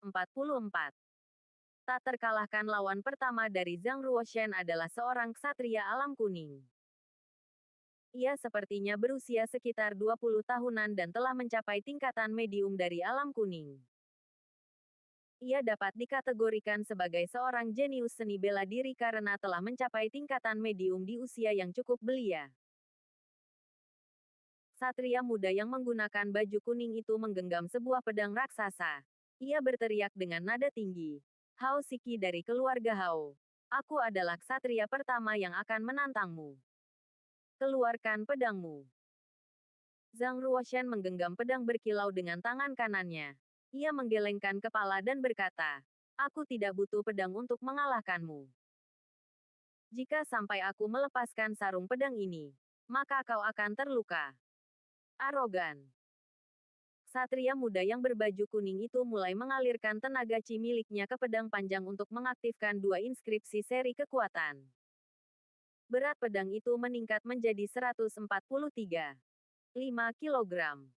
44. Tak terkalahkan lawan pertama dari Zhang Ruoshan adalah seorang ksatria alam kuning. Ia sepertinya berusia sekitar 20 tahunan dan telah mencapai tingkatan medium dari alam kuning. Ia dapat dikategorikan sebagai seorang jenius seni bela diri karena telah mencapai tingkatan medium di usia yang cukup belia. Satria muda yang menggunakan baju kuning itu menggenggam sebuah pedang raksasa. Ia berteriak dengan nada tinggi. Hao Siki dari keluarga Hao. Aku adalah ksatria pertama yang akan menantangmu. Keluarkan pedangmu. Zhang Ruoshan menggenggam pedang berkilau dengan tangan kanannya. Ia menggelengkan kepala dan berkata, aku tidak butuh pedang untuk mengalahkanmu. Jika sampai aku melepaskan sarung pedang ini, maka kau akan terluka. Arogan. Satria muda yang berbaju kuning itu mulai mengalirkan tenaga chi miliknya ke pedang panjang untuk mengaktifkan dua inskripsi seri kekuatan. Berat pedang itu meningkat menjadi 143,5 kilogram.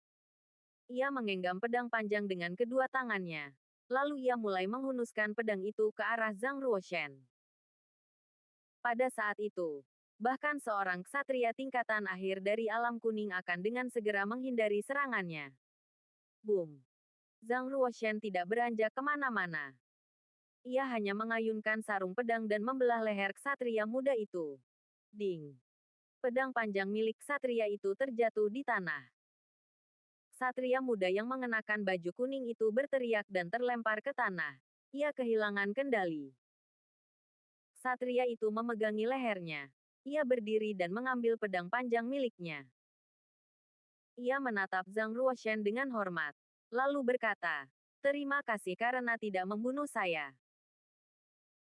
Ia menggenggam pedang panjang dengan kedua tangannya. Lalu ia mulai menghunuskan pedang itu ke arah Zhang Ruoshan. Pada saat itu, bahkan seorang ksatria tingkatan akhir dari alam kuning akan dengan segera menghindari serangannya. Boom! Zhang Ruoshan tidak beranjak kemana-mana. Ia hanya mengayunkan sarung pedang dan membelah leher ksatria muda itu. Ding! Pedang panjang milik ksatria itu terjatuh di tanah. Ksatria muda yang mengenakan baju kuning itu berteriak dan terlempar ke tanah. Ia kehilangan kendali. Ksatria itu memegangi lehernya. Ia berdiri dan mengambil pedang panjang miliknya. Ia menatap Zhang Ruoshan dengan hormat. Lalu berkata, terima kasih karena tidak membunuh saya.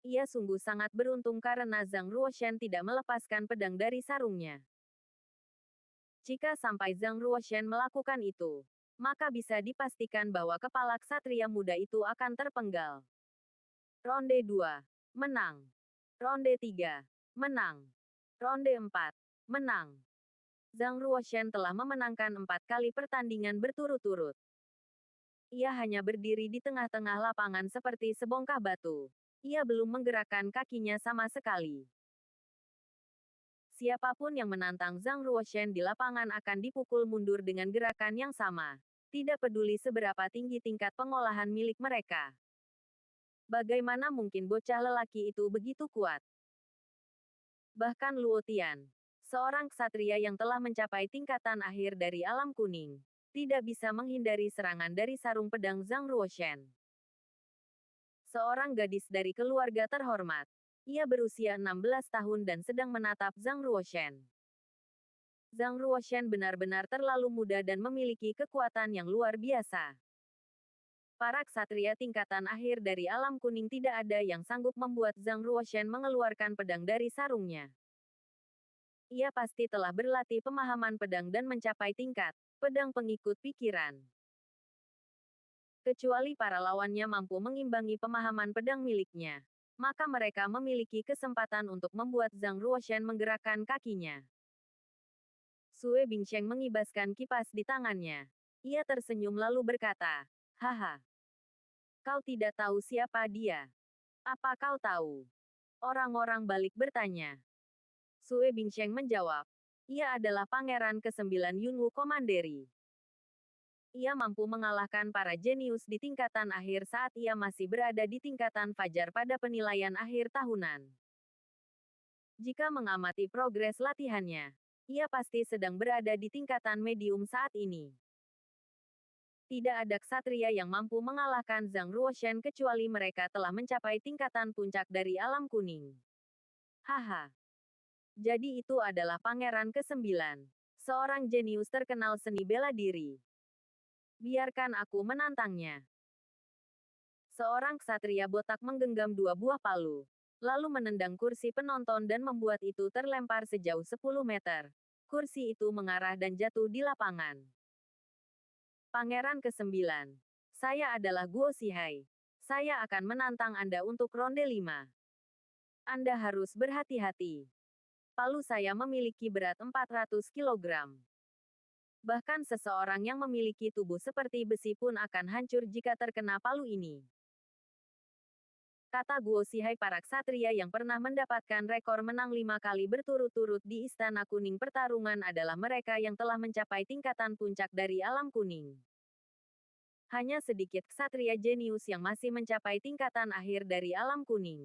Ia sungguh sangat beruntung karena Zhang Ruoshan tidak melepaskan pedang dari sarungnya. Jika sampai Zhang Ruoshan melakukan itu, maka bisa dipastikan bahwa kepala ksatria muda itu akan terpenggal. Ronde 2. Menang. Ronde 3. Menang. Ronde 4. Menang. Zhang Ruoshan telah memenangkan 4 kali pertandingan berturut-turut. Ia hanya berdiri di tengah-tengah lapangan seperti sebongkah batu. Ia belum menggerakkan kakinya sama sekali. Siapapun yang menantang Zhang Ruoshan di lapangan akan dipukul mundur dengan gerakan yang sama. Tidak peduli seberapa tinggi tingkat pengolahan milik mereka. Bagaimana mungkin bocah lelaki itu begitu kuat? Bahkan Luo Tian, seorang ksatria yang telah mencapai tingkatan akhir dari alam kuning, tidak bisa menghindari serangan dari sarung pedang Zhang Ruoshan. Seorang gadis dari keluarga terhormat. Ia berusia 16 tahun dan sedang menatap Zhang Ruoshan. Zhang Ruoshan benar-benar terlalu muda dan memiliki kekuatan yang luar biasa. Para ksatria tingkatan akhir dari alam kuning tidak ada yang sanggup membuat Zhang Ruoshan mengeluarkan pedang dari sarungnya. Ia pasti telah berlatih pemahaman pedang dan mencapai tingkat pedang pengikut pikiran. Kecuali para lawannya mampu mengimbangi pemahaman pedang miliknya, maka mereka memiliki kesempatan untuk membuat Zhang Ruoshan menggerakkan kakinya. Sue Bingsheng mengibaskan kipas di tangannya. Ia tersenyum lalu berkata, haha. Kau tidak tahu siapa dia. Apa kau tahu? Orang-orang balik bertanya. Sue Bingsheng menjawab. Ia adalah pangeran ke-9 Yunwu Commandery. Ia mampu mengalahkan para jenius di tingkatan akhir saat ia masih berada di tingkatan fajar pada penilaian akhir tahunan. Jika mengamati progres latihannya, ia pasti sedang berada di tingkatan medium saat ini. Tidak ada ksatria yang mampu mengalahkan Zhang Ruoshan kecuali mereka telah mencapai tingkatan puncak dari alam kuning. Haha. Jadi itu adalah pangeran ke-9. Seorang jenius terkenal seni bela diri. Biarkan aku menantangnya. Seorang ksatria botak menggenggam 2 buah palu. Lalu menendang kursi penonton dan membuat itu terlempar sejauh 10 meter. Kursi itu mengarah dan jatuh di lapangan. Pangeran ke-9. Saya adalah Guo Zihai. Saya akan menantang Anda untuk ronde 5. Anda harus berhati-hati. Palu saya memiliki berat 400 kilogram. Bahkan seseorang yang memiliki tubuh seperti besi pun akan hancur jika terkena palu ini. Kata Guo Xihai, para ksatria yang pernah mendapatkan rekor menang 5 kali berturut-turut di Istana Kuning pertarungan adalah mereka yang telah mencapai tingkatan puncak dari alam kuning. Hanya sedikit ksatria jenius yang masih mencapai tingkatan akhir dari alam kuning.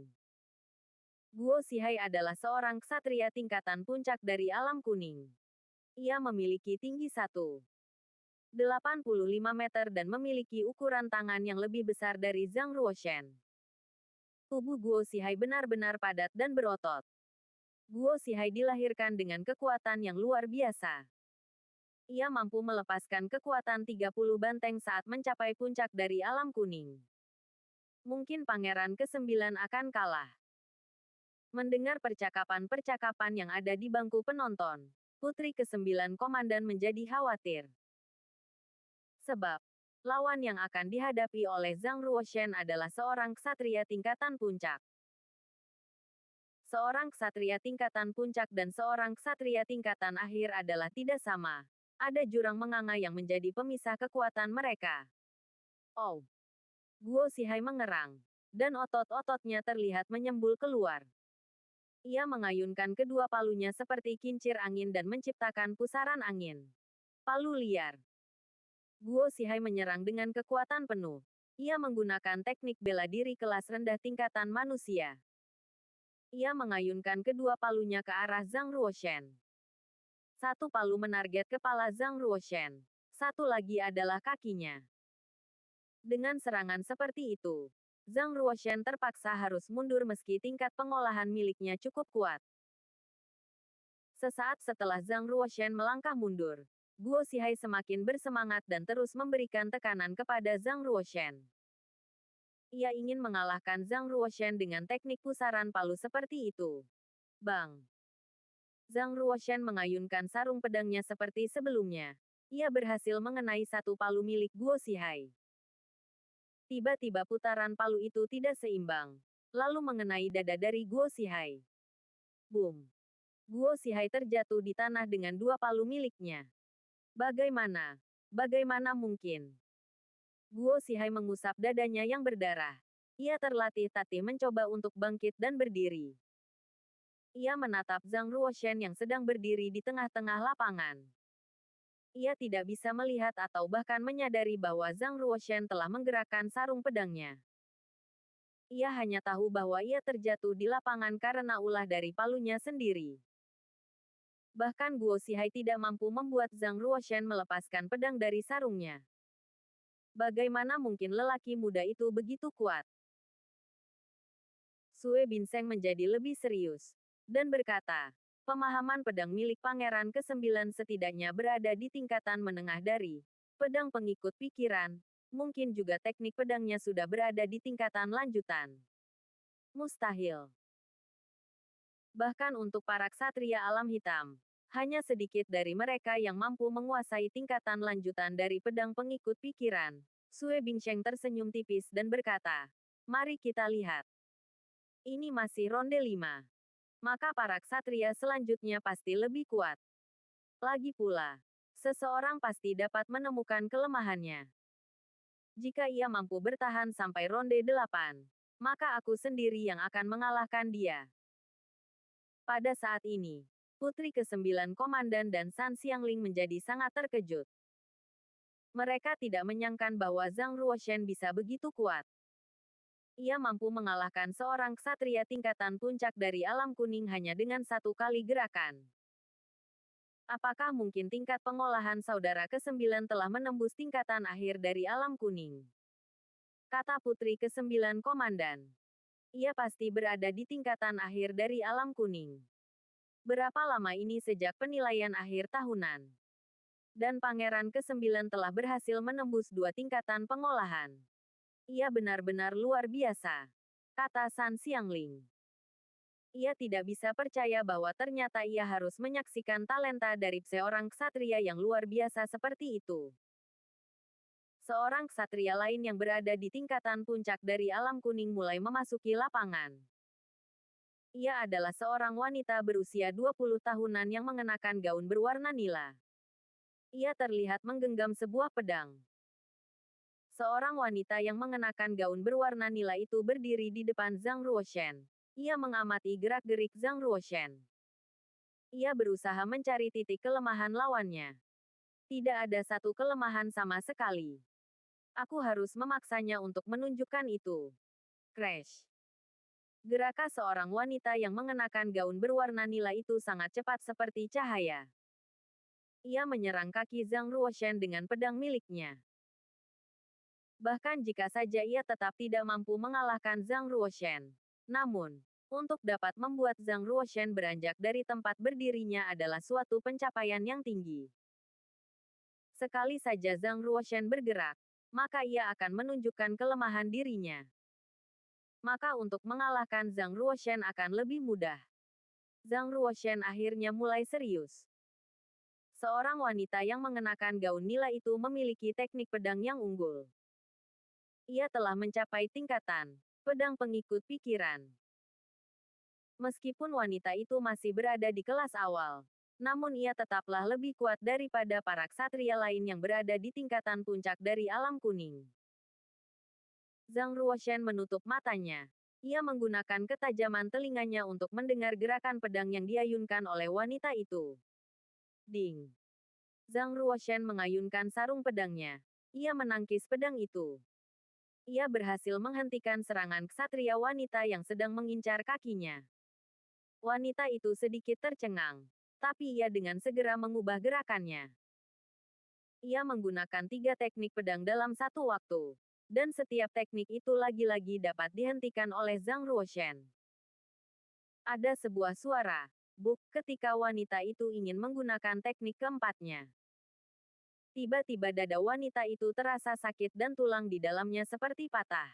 Guo Xihai adalah seorang ksatria tingkatan puncak dari alam kuning. Ia memiliki tinggi 1,85 meter dan memiliki ukuran tangan yang lebih besar dari Zhang Ruoshan. Tubuh Guo Xihai benar-benar padat dan berotot. Guo Xihai dilahirkan dengan kekuatan yang luar biasa. Ia mampu melepaskan kekuatan 30 banteng saat mencapai puncak dari alam kuning. Mungkin Pangeran ke-9 akan kalah. Mendengar percakapan-percakapan yang ada di bangku penonton, Putri ke-9 Komandan menjadi khawatir. Sebab, lawan yang akan dihadapi oleh Zhang Ruoshan adalah seorang ksatria tingkatan puncak. Seorang ksatria tingkatan puncak dan seorang ksatria tingkatan akhir adalah tidak sama. Ada jurang menganga yang menjadi pemisah kekuatan mereka. Oh! Guo Xihai mengerang. Dan otot-ototnya terlihat menyembul keluar. Ia mengayunkan kedua palunya seperti kincir angin dan menciptakan pusaran angin. Palu liar. Guo Xihai menyerang dengan kekuatan penuh. Ia menggunakan teknik bela diri kelas rendah tingkatan manusia. Ia mengayunkan kedua palunya ke arah Zhang Ruoshan. Satu palu menarget kepala Zhang Ruoshan. Satu lagi adalah kakinya. Dengan serangan seperti itu, Zhang Ruoshan terpaksa harus mundur meski tingkat pengolahan miliknya cukup kuat. Sesaat setelah Zhang Ruoshan melangkah mundur, Guo Xihai semakin bersemangat dan terus memberikan tekanan kepada Zhang Ruoshan. Ia ingin mengalahkan Zhang Ruoshan dengan teknik pusaran palu seperti itu. Bang! Zhang Ruoshan mengayunkan sarung pedangnya seperti sebelumnya. Ia berhasil mengenai satu palu milik Guo Xihai. Tiba-tiba putaran palu itu tidak seimbang, lalu mengenai dada dari Guo Xihai. Boom! Guo Xihai terjatuh di tanah dengan dua palu miliknya. Bagaimana? Bagaimana mungkin? Guo Xihai mengusap dadanya yang berdarah. Ia terlatih-tatih mencoba untuk bangkit dan berdiri. Ia menatap Zhang Ruoshan yang sedang berdiri di tengah-tengah lapangan. Ia tidak bisa melihat atau bahkan menyadari bahwa Zhang Ruoshan telah menggerakkan sarung pedangnya. Ia hanya tahu bahwa ia terjatuh di lapangan karena ulah dari palunya sendiri. Bahkan Guo Xihai tidak mampu membuat Zhang Ruoshan melepaskan pedang dari sarungnya. Bagaimana mungkin lelaki muda itu begitu kuat? Sue Binseng menjadi lebih serius dan berkata, pemahaman pedang milik Pangeran ke-9 setidaknya berada di tingkatan menengah dari pedang pengikut pikiran. Mungkin juga teknik pedangnya sudah berada di tingkatan lanjutan. Mustahil. Bahkan untuk para ksatria alam hitam, hanya sedikit dari mereka yang mampu menguasai tingkatan lanjutan dari pedang pengikut pikiran. Sue Binseng tersenyum tipis dan berkata, mari kita lihat. Ini masih ronde 5. Maka para ksatria selanjutnya pasti lebih kuat. Lagi pula, seseorang pasti dapat menemukan kelemahannya. Jika ia mampu bertahan sampai ronde 8, maka aku sendiri yang akan mengalahkan dia. Pada saat ini, Putri ke-9 Komandan dan San Xiangling menjadi sangat terkejut. Mereka tidak menyangka bahwa Zhang Ruoshan bisa begitu kuat. Ia mampu mengalahkan seorang ksatria tingkatan puncak dari alam kuning hanya dengan satu kali gerakan. Apakah mungkin tingkat pengolahan saudara ke-9 telah menembus tingkatan akhir dari alam kuning? Kata Putri ke-9 Komandan. Ia pasti berada di tingkatan akhir dari alam kuning. Berapa lama ini sejak penilaian akhir tahunan? Dan Pangeran ke-9 telah berhasil menembus 2 tingkatan pengolahan. Ia benar-benar luar biasa. Kata San Xiangling. Ia tidak bisa percaya bahwa ternyata ia harus menyaksikan talenta dari seorang ksatria yang luar biasa seperti itu. Seorang ksatria lain yang berada di tingkatan puncak dari alam kuning mulai memasuki lapangan. Ia adalah seorang wanita berusia 20 tahunan yang mengenakan gaun berwarna nila. Ia terlihat menggenggam sebuah pedang. Seorang wanita yang mengenakan gaun berwarna nila itu berdiri di depan Zhang Ruoshan. Ia mengamati gerak-gerik Zhang Ruoshan. Ia berusaha mencari titik kelemahan lawannya. Tidak ada satu kelemahan sama sekali. Aku harus memaksanya untuk menunjukkan itu. Crash. Gerakan seorang wanita yang mengenakan gaun berwarna nila itu sangat cepat seperti cahaya. Ia menyerang kaki Zhang Ruoshan dengan pedang miliknya. Bahkan jika saja ia tetap tidak mampu mengalahkan Zhang Ruoshan. Namun, untuk dapat membuat Zhang Ruoshan beranjak dari tempat berdirinya adalah suatu pencapaian yang tinggi. Sekali saja Zhang Ruoshan bergerak, maka ia akan menunjukkan kelemahan dirinya. Maka untuk mengalahkan Zhang Ruoshan akan lebih mudah. Zhang Ruoshan akhirnya mulai serius. Seorang wanita yang mengenakan gaun nila itu memiliki teknik pedang yang unggul. Ia telah mencapai tingkatan pedang pengikut pikiran. Meskipun wanita itu masih berada di kelas awal, namun ia tetaplah lebih kuat daripada para ksatria lain yang berada di tingkatan puncak dari alam kuning. Zhang Ruoshan menutup matanya. Ia menggunakan ketajaman telinganya untuk mendengar gerakan pedang yang diayunkan oleh wanita itu. Ding! Zhang Ruoshan mengayunkan sarung pedangnya. Ia menangkis pedang itu. Ia berhasil menghentikan serangan ksatria wanita yang sedang mengincar kakinya. Wanita itu sedikit tercengang, tapi ia dengan segera mengubah gerakannya. Ia menggunakan 3 teknik pedang dalam satu waktu, dan setiap teknik itu lagi-lagi dapat dihentikan oleh Zhang Ruoshan. Ada sebuah suara, buk, ketika wanita itu ingin menggunakan teknik keempatnya. Tiba-tiba dada wanita itu terasa sakit dan tulang di dalamnya seperti patah.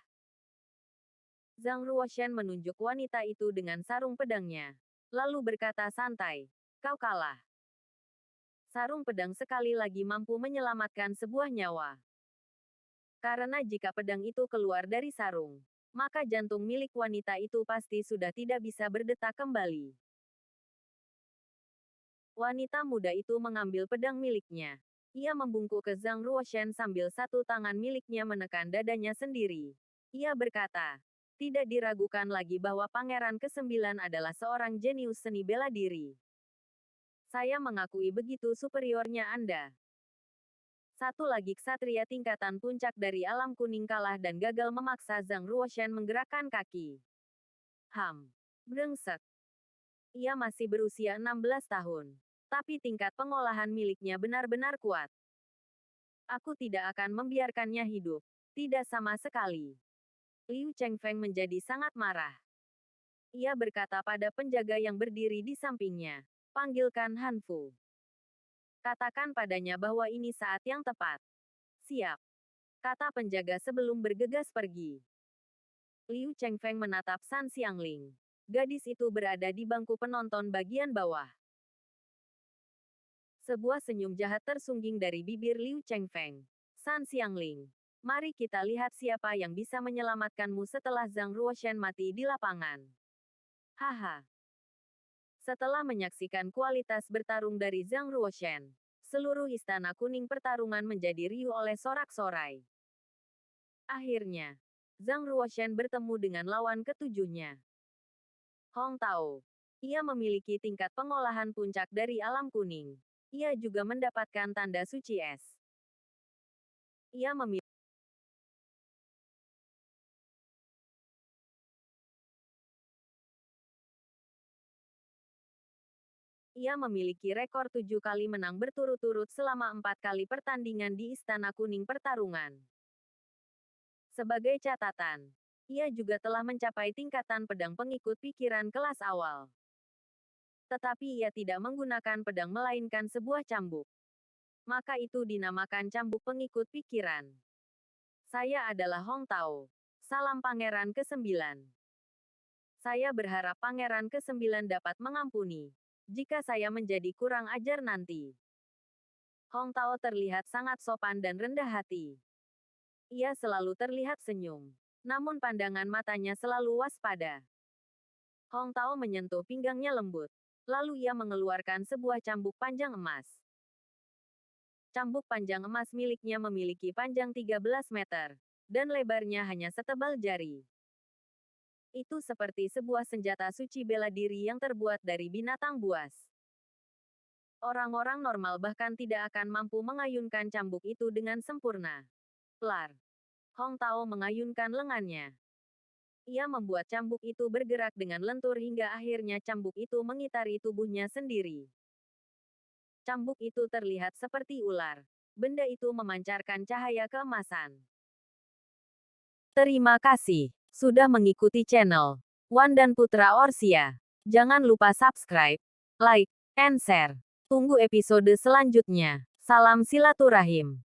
Zhang Ruoshan menunjuk wanita itu dengan sarung pedangnya. Lalu berkata santai, "Kau kalah." Sarung pedang sekali lagi mampu menyelamatkan sebuah nyawa. Karena jika pedang itu keluar dari sarung, maka jantung milik wanita itu pasti sudah tidak bisa berdetak kembali. Wanita muda itu mengambil pedang miliknya. Ia membungkuk ke Zhang Ruoshan sambil satu tangan miliknya menekan dadanya sendiri. Ia berkata, tidak diragukan lagi bahwa Pangeran ke-9 adalah seorang jenius seni bela diri. Saya mengakui begitu superiornya Anda. Satu lagi ksatria tingkatan puncak dari alam kuning kalah dan gagal memaksa Zhang Ruoshan menggerakkan kaki. Brengsek. Ia masih berusia 16 tahun. Tapi tingkat pengolahan miliknya benar-benar kuat. Aku tidak akan membiarkannya hidup. Tidak sama sekali. Liu Chengfeng menjadi sangat marah. Ia berkata pada penjaga yang berdiri di sampingnya, "Panggilkan Han Fu. Katakan padanya bahwa ini saat yang tepat." "Siap," kata penjaga sebelum bergegas pergi. Liu Chengfeng menatap San Xiangling. Gadis itu berada di bangku penonton bagian bawah. Sebuah senyum jahat tersungging dari bibir Liu Chengfeng. "San Xiangling, mari kita lihat siapa yang bisa menyelamatkanmu setelah Zhang Ruoshan mati di lapangan." Haha. Setelah menyaksikan kualitas bertarung dari Zhang Ruoshan, seluruh istana kuning pertarungan menjadi riuh oleh sorak-sorai. Akhirnya, Zhang Ruoshan bertemu dengan lawan ketujuhnya. Hong Tao. Ia memiliki tingkat pengolahan puncak dari alam kuning. Ia juga mendapatkan tanda suci es. Ia memiliki rekor 7 kali menang berturut-turut selama 4 kali pertandingan di Istana Kuning Pertarungan. Sebagai catatan, ia juga telah mencapai tingkatan pedang pengikut pikiran kelas awal. Tetapi ia tidak menggunakan pedang melainkan sebuah cambuk. Maka itu dinamakan cambuk pengikut pikiran. Saya adalah Hong Tao. Salam Pangeran ke-9. Saya berharap Pangeran ke-9 dapat mengampuni jika saya menjadi kurang ajar nanti. Hong Tao terlihat sangat sopan dan rendah hati. Ia selalu terlihat senyum. Namun pandangan matanya selalu waspada. Hong Tao menyentuh pinggangnya lembut. Lalu ia mengeluarkan sebuah cambuk panjang emas. Cambuk panjang emas miliknya memiliki panjang 13 meter, dan lebarnya hanya setebal jari. Itu seperti sebuah senjata suci bela diri yang terbuat dari binatang buas. Orang-orang normal bahkan tidak akan mampu mengayunkan cambuk itu dengan sempurna. Lar. Hong Tao mengayunkan lengannya. Ia membuat cambuk itu bergerak dengan lentur hingga akhirnya cambuk itu mengitari tubuhnya sendiri. Cambuk itu terlihat seperti ular. Benda itu memancarkan cahaya keemasan. Terima kasih sudah mengikuti channel Wan dan Putra Orsia. Jangan lupa subscribe, like, and share. Tunggu episode selanjutnya. Salam silaturahim.